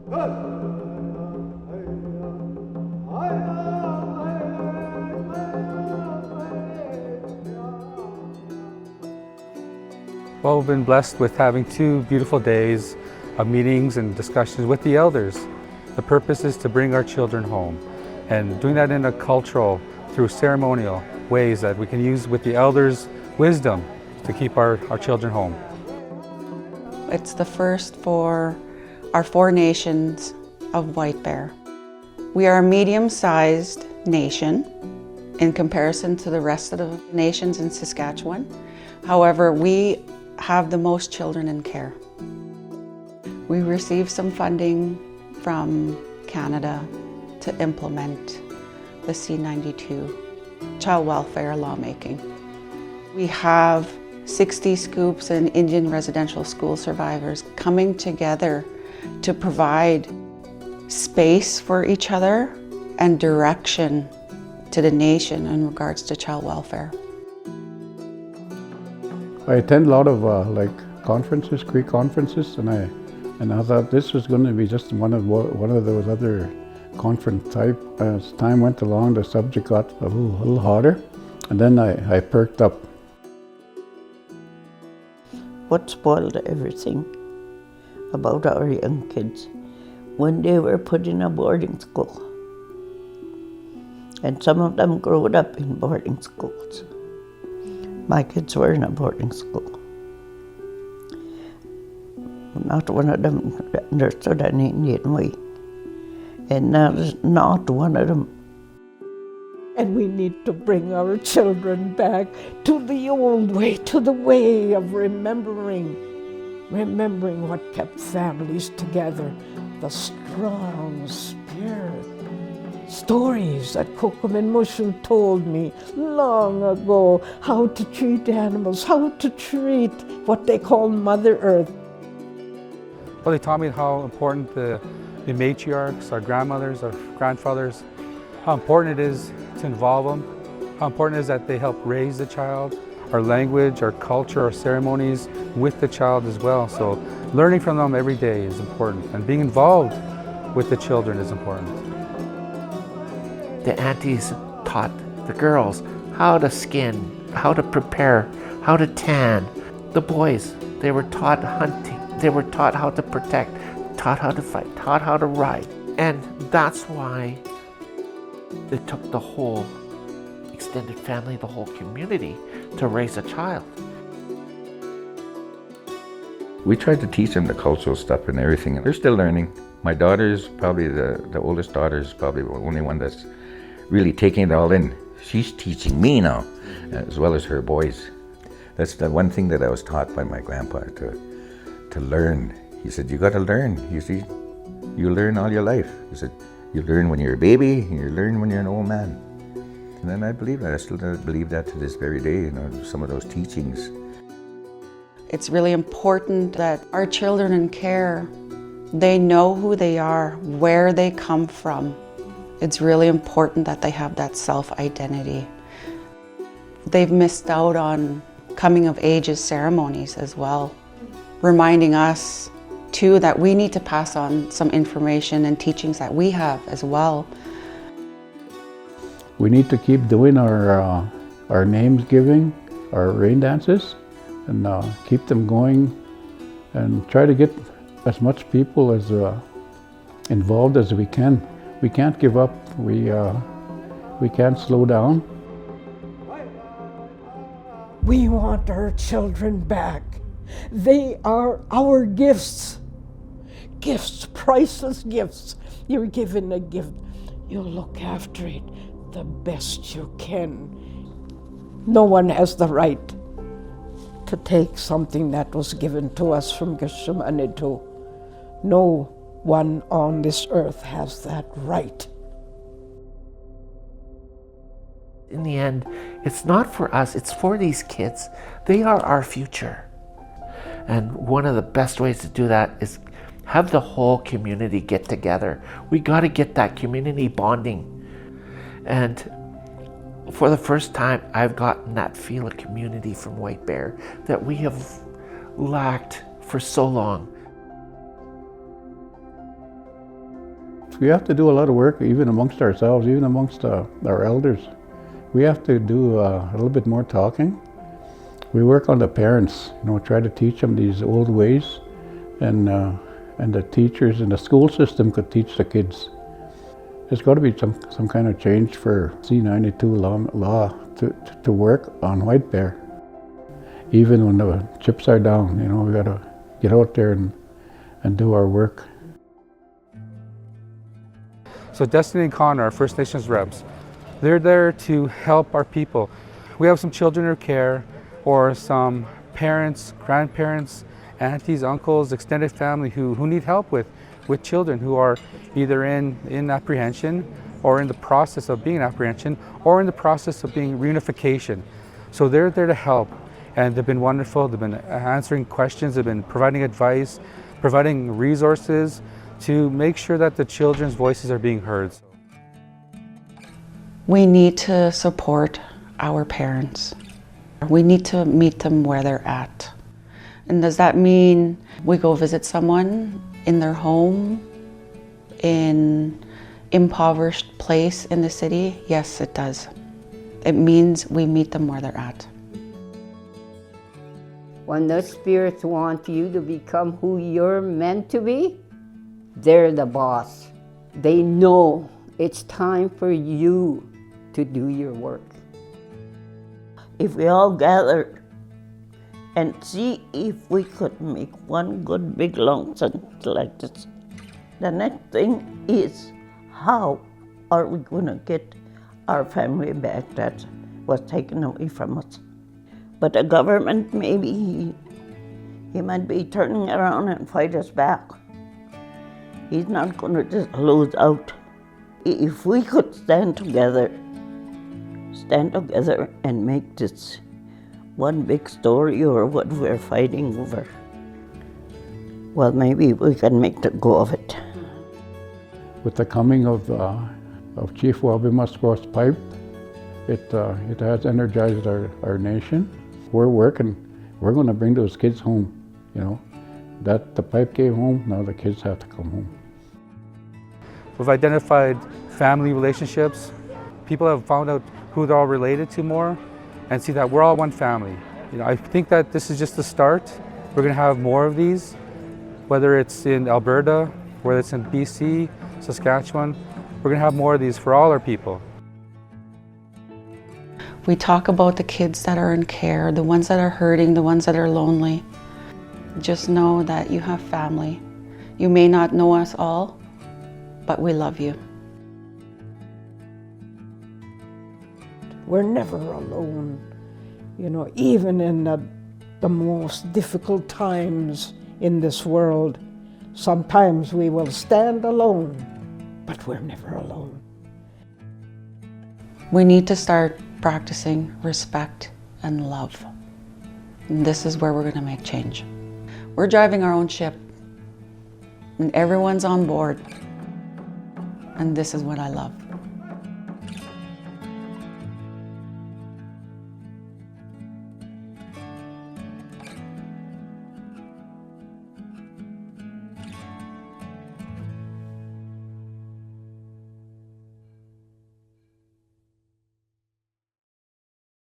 Well, we've been blessed with having 2 beautiful days of meetings and discussions with the elders. The purpose is to bring our children home, and doing that in a cultural, through ceremonial ways that we can use with the elders' wisdom to keep our children home. It's the first for our 4 nations of White Bear. We are a medium-sized nation in comparison to the rest of the nations in Saskatchewan. However, we have the most children in care. We received some funding from Canada to implement the C92 Child Welfare Law Making. We have 60 scoops and Indian residential school survivors coming together to provide space for each other and direction to the nation in regards to child welfare. I attend a lot of conferences, Cree conferences, and I thought this was going to be just one of those other conference type. As time went along, the subject got a little hotter, and then I perked up. What spoiled everything about our young kids when they were put in a boarding school, and some of them grew up in boarding schools. My kids were in a boarding school. Not one of them understood an Indian way, and not one of them. And we need to bring our children back to the old way, to the way of remembering what kept families together, the strong spirit. Stories that Kokum and Mushel told me long ago, how to treat animals, how to treat what they call Mother Earth. Well, they taught me how important the matriarchs, our grandmothers, our grandfathers, how important it is to involve them, how important it is that they help raise the child, our language, our culture, our ceremonies with the child as well. So learning from them every day is important, and being involved with the children is important. The aunties taught the girls how to skin, how to prepare, how to tan. The boys, they were taught hunting, they were taught how to protect, taught how to fight, taught how to ride. And that's why it took the whole extended family, the whole community, to raise a child. We tried to teach them the cultural stuff and everything, and they're still learning. My daughter's probably the oldest daughter is probably the only one that's really taking it all in. She's teaching me now, as well as her boys. That's the one thing that I was taught by my grandpa, to learn. He said, you got to learn. You see, you learn all your life. He said, you learn when you're a baby, and you learn when you're an old man. And then I believe that. I still believe that to this very day, some of those teachings. It's really important that our children in care, they know who they are, where they come from. It's really important that they have that self-identity. They've missed out on coming of ages ceremonies as well, reminding us too that we need to pass on some information and teachings that we have as well. We need to keep doing our names giving, our rain dances, and keep them going, and try to get as much people as involved as we can. We can't give up. We can't slow down. We want our children back. They are our gifts. Gifts, priceless gifts. You're given a gift. You look after it the best you can. No one has the right to take something that was given to us from Geshem Anitu. No one on this earth has that right. In the end, it's not for us, it's for these kids. They are our future. And one of the best ways to do that is have the whole community get together. We got to get that community bonding. And for the first time, I've gotten that feel of community from White Bear that we have lacked for so long. We have to do a lot of work even amongst ourselves, even amongst our elders. We have to do a little bit more talking. We work on the parents, try to teach them these old ways, and the teachers and the school system could teach the kids. There's got to be some kind of change for C92 law to work on white bear. Even when the chips are down, we got to get out there and do our work. So Destiny and Connor, our First Nations reps, they're there to help our people. We have some children in care, or some parents, grandparents, aunties, uncles, extended family who need help with children who are either in apprehension, or in the process of being in apprehension, or in the process of being reunification. So they're there to help, and they've been wonderful. They've been answering questions, they've been providing advice, providing resources to make sure that the children's voices are being heard. We need to support our parents. We need to meet them where they're at. And does that mean we go visit someone in their home, in impoverished place in the city? Yes, it does. It means we meet them where they're at. When the spirits want you to become who you're meant to be, they're the boss. They know it's time for you to do your work. If we all gather and see if we could make one good big long sentence like this. The next thing is, how are we going to get our family back that was taken away from us? But the government, maybe he might be turning around and fight us back. He's not going to just lose out. If we could stand together and make this one big story or what we're fighting over, well, maybe we can make the go of it. With the coming of Chief Wabimasqua's pipe, it has energized our nation. We're working. We're going to bring those kids home. That the pipe came home. Now the kids have to come home. We've identified family relationships. People have found out who they're all related to more, and see that we're all one family. I think that this is just the start. We're going to have more of these, whether it's in Alberta, whether it's in BC, Saskatchewan. We're going to have more of these for all our people. We talk about the kids that are in care, the ones that are hurting, the ones that are lonely. Just know that you have family. You may not know us all, but we love you. We're never alone. Even in the most difficult times in this world, sometimes we will stand alone, but we're never alone. We need to start practicing respect and love. And this is where we're going to make change. We're driving our own ship, and everyone's on board. And this is what I love.